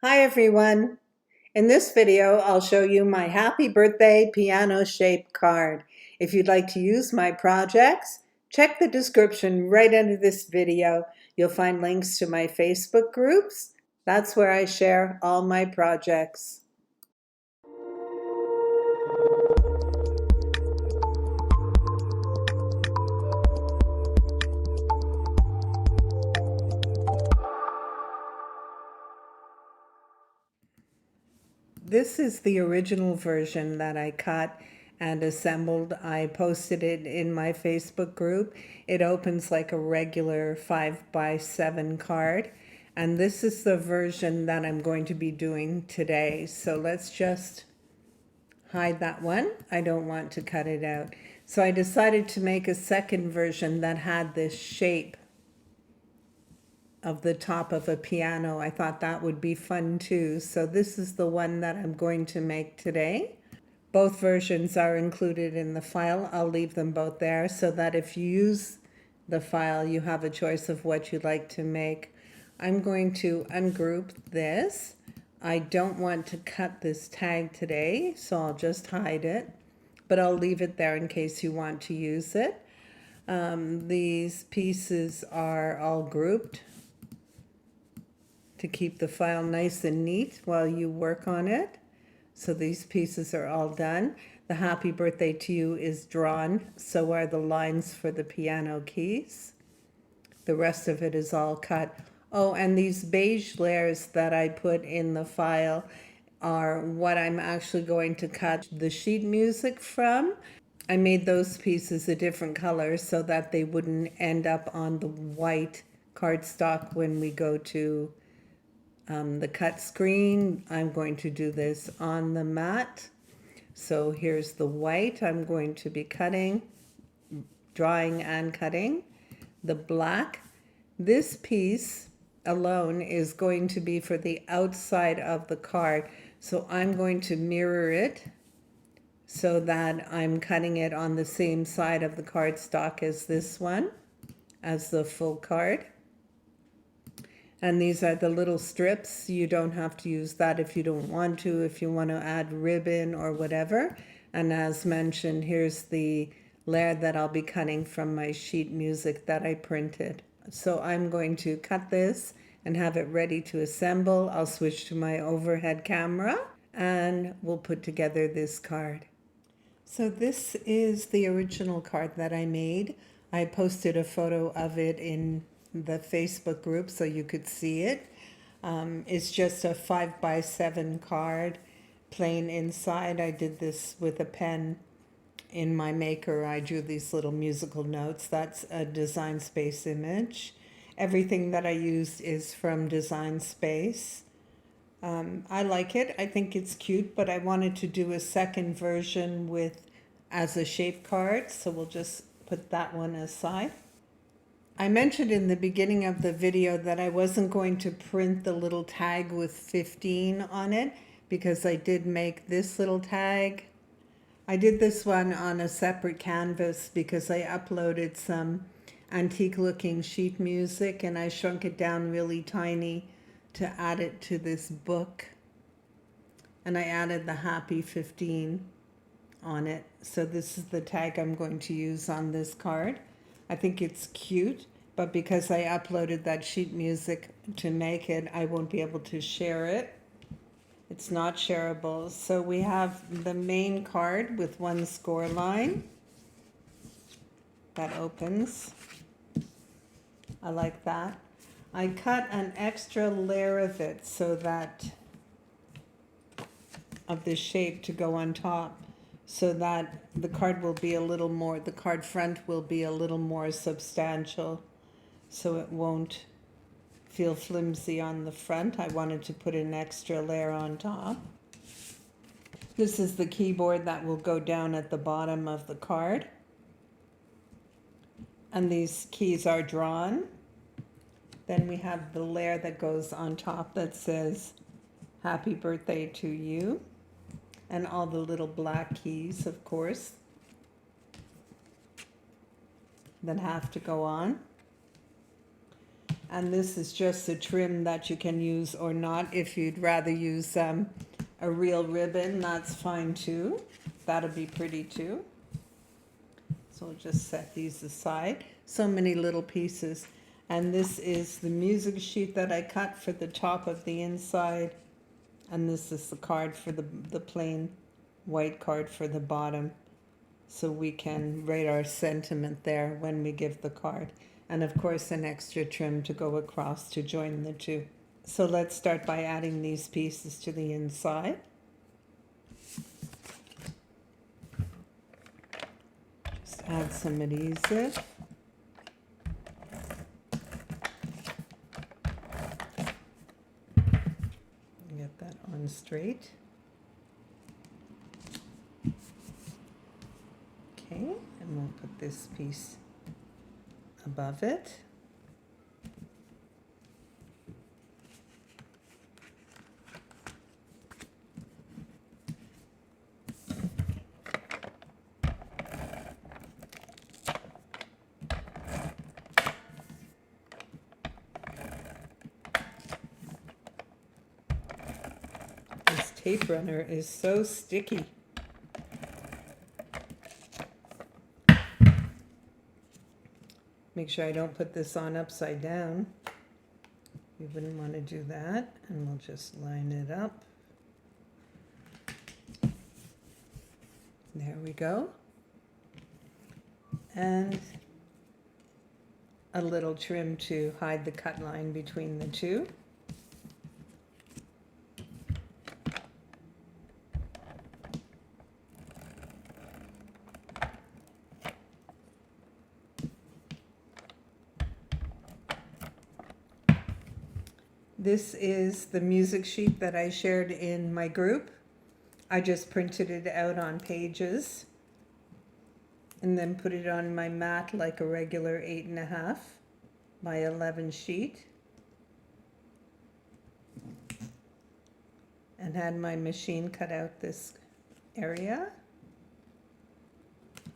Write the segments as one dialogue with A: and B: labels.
A: Hi everyone. In this video, I'll show you my happy birthday piano shaped card. If you'd like to use my projects, check the description right under this video. You'll find links to my Facebook groups. That's where I share all my projects. This is the original version that I cut and assembled. I posted it in my Facebook group. It opens like a regular 5x7 card. And this is the version that I'm going to be doing today. So let's just hide that one. I don't want to cut it out. So I decided to make a second version that had this shape of the top of a piano. I thought that would be fun too. So this is the one that I'm going to make today. Both versions are included in the file. I'll leave them both there so that if you use the file, you have a choice of what you'd like to make. I'm going to ungroup this. I don't want to cut this tag today, so I'll just hide it, but I'll leave it there in case you want to use it. These pieces are all grouped to keep the file nice and neat while you work on it. So these pieces are all done. The happy birthday to you is drawn, so are the lines for the piano keys. The rest of it is all cut. Oh, and these beige layers that I put in the file are what I'm actually going to cut the sheet music from. I made those pieces a different color so that they wouldn't end up on the white cardstock when we go to the cut screen. I'm going to do this on the mat. So here's the white I'm going to be cutting, drawing and cutting. The black, this piece alone is going to be for the outside of the card. So I'm going to mirror it so that I'm cutting it on the same side of the cardstock as this one, as the full card. And these are the little strips. You don't have to use that if you don't want to, if you want to add ribbon or whatever. And as mentioned, here's the layer that I'll be cutting from my sheet music that I printed. So I'm going to cut this and have it ready to assemble. I'll switch to my overhead camera and we'll put together this card. So this is the original card that I made. I posted a photo of it in the Facebook group so you could see it. It's just a 5x7 card, plain inside. I did this with a pen in my maker. I drew these little musical notes. That's a Design Space image. Everything that I used is from Design Space. I like it. I think it's cute, but I wanted to do a second version with as a shape card, so we'll just put that one aside. I mentioned in the beginning of the video that I wasn't going to print the little tag with 15 on it because I did make this little tag. I did this one on a separate canvas because I uploaded some antique looking sheet music and I shrunk it down really tiny to add it to this book. And I added the happy 15 on it. So this is the tag I'm going to use on this card. I think it's cute, but because I uploaded that sheet music to make it, I won't be able to share it. It's not shareable. So we have the main card with one score line that opens. I like that. I cut an extra layer of it so that of the shape to go on top, so that the card will be a little more, the card front will be a little more substantial, so it won't feel flimsy on the front. I wanted to put an extra layer on top. This is the keyboard that will go down at the bottom of the card. And these keys are drawn. Then we have the layer that goes on top that says, "Happy birthday to you." And all the little black keys, of course, that have to go on. And this is just a trim that you can use or not. If you'd rather use a real ribbon, that's fine too. That'll be pretty too. So we'll just set these aside. So many little pieces. And this is the music sheet that I cut for the top of the inside. And this is the card for the plain white card for the bottom. So we can write our sentiment there when we give the card. And of course an extra trim to go across to join the two. So let's start by adding these pieces to the inside. Just add some adhesive. Get that on straight. Okay, and we'll put this piece above it. This tape runner is so sticky. Make sure I don't put this on upside down. You wouldn't want to do that. And we'll just line it up. There we go. And a little trim to hide the cut line between the two. This is the music sheet that I shared in my group. I just printed it out on pages and then put it on my mat like a regular 8.5 by 11 sheet. And had my machine cut out this area.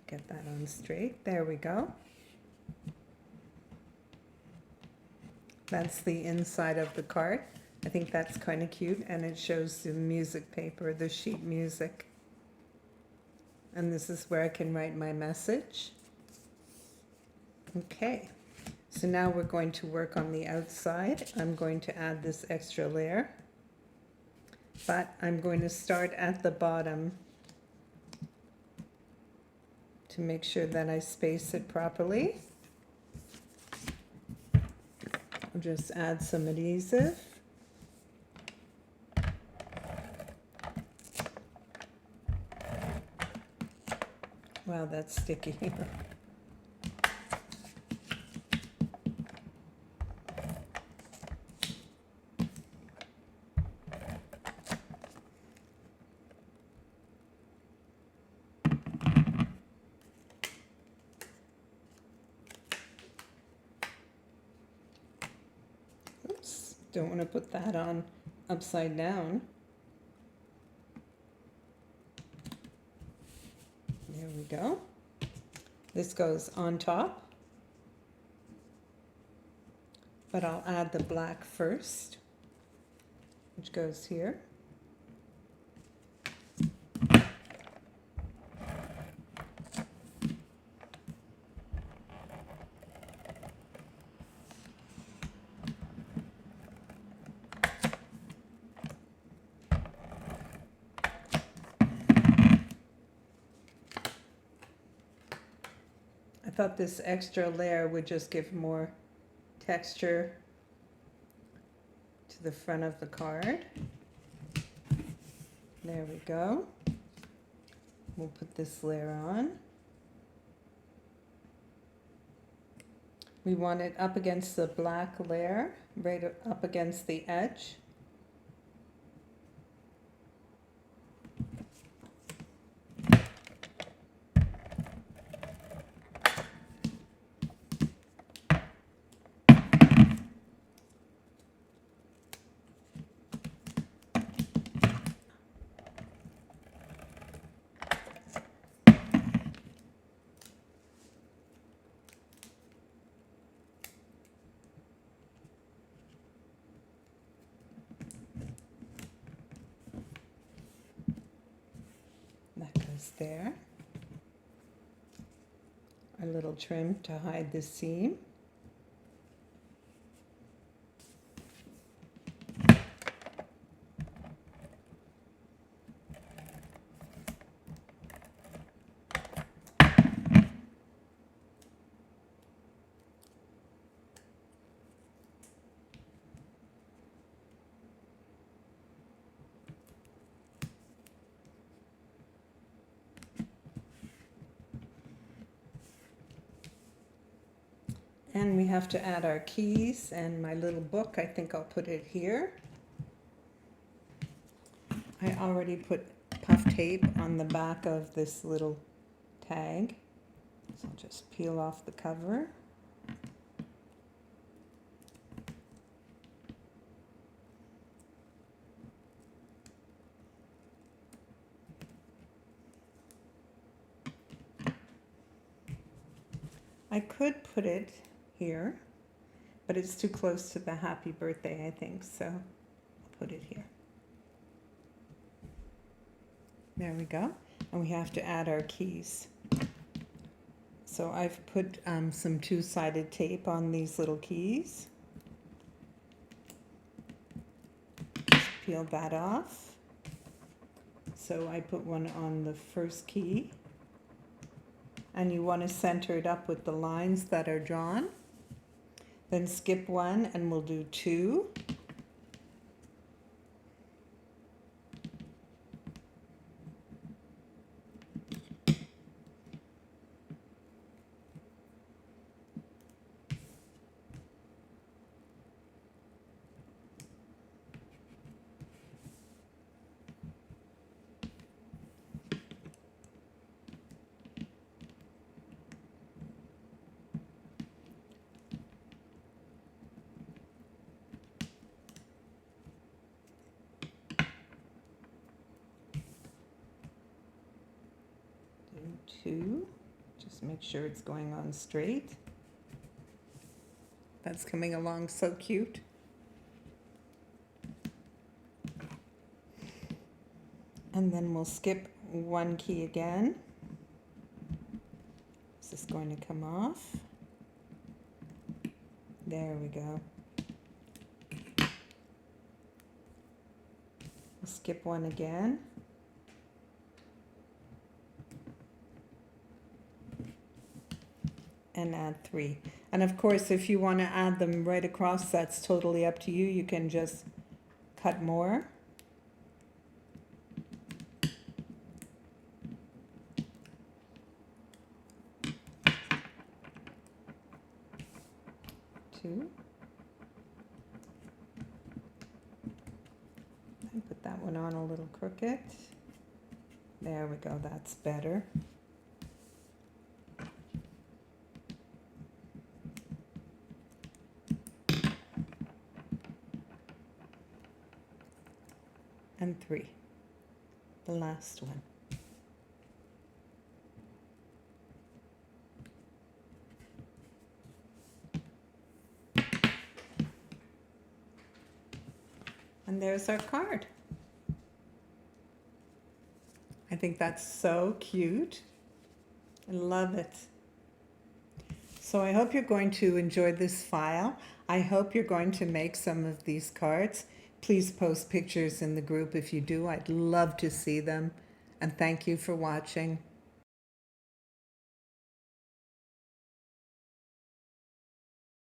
A: Get that on straight. There we go. That's the inside of the card. I think that's kind of cute, and it shows the music paper, the sheet music. And this is where I can write my message. Okay, so now we're going to work on the outside. I'm going to add this extra layer, but I'm going to start at the bottom to make sure that I space it properly. I'll just add some adhesive. Wow, that's sticky. Oops, don't want to put that on upside down. There we go. This goes on top, but I'll add the black first, which goes here. I thought this extra layer would just give more texture to the front of the card. There we go. We'll put this layer on. We want it up against the black layer, right up against the edge. goes there. A little trim to hide the seam. And we have to add our keys and my little book. I think I'll put it here. I already put puff tape on the back of this little tag. So I'll just peel off the cover. I could put it here, but it's too close to the happy birthday, I think, so I'll put it here. There we go. And we have to add our keys. So I've put some two-sided tape on these little keys. Just peel that off. So I put one on the first key. And you want to center it up with the lines that are drawn. Then skip one and we'll do two. Two, just make sure it's going on straight. That's coming along so cute. And then we'll skip one key again. Is this going to come off? There we go. We'll skip one again. And add three. And of course, if you want to add them right across, that's totally up to you. You can just cut more. Two. And put that one on a little crooked. There we go, that's better. And three, the last one. And there's our card. I think that's so cute. I love it. So I hope you're going to enjoy this file. I hope you're going to make some of these cards. Please post pictures in the group if you do. I'd love to see them. And thank you for watching.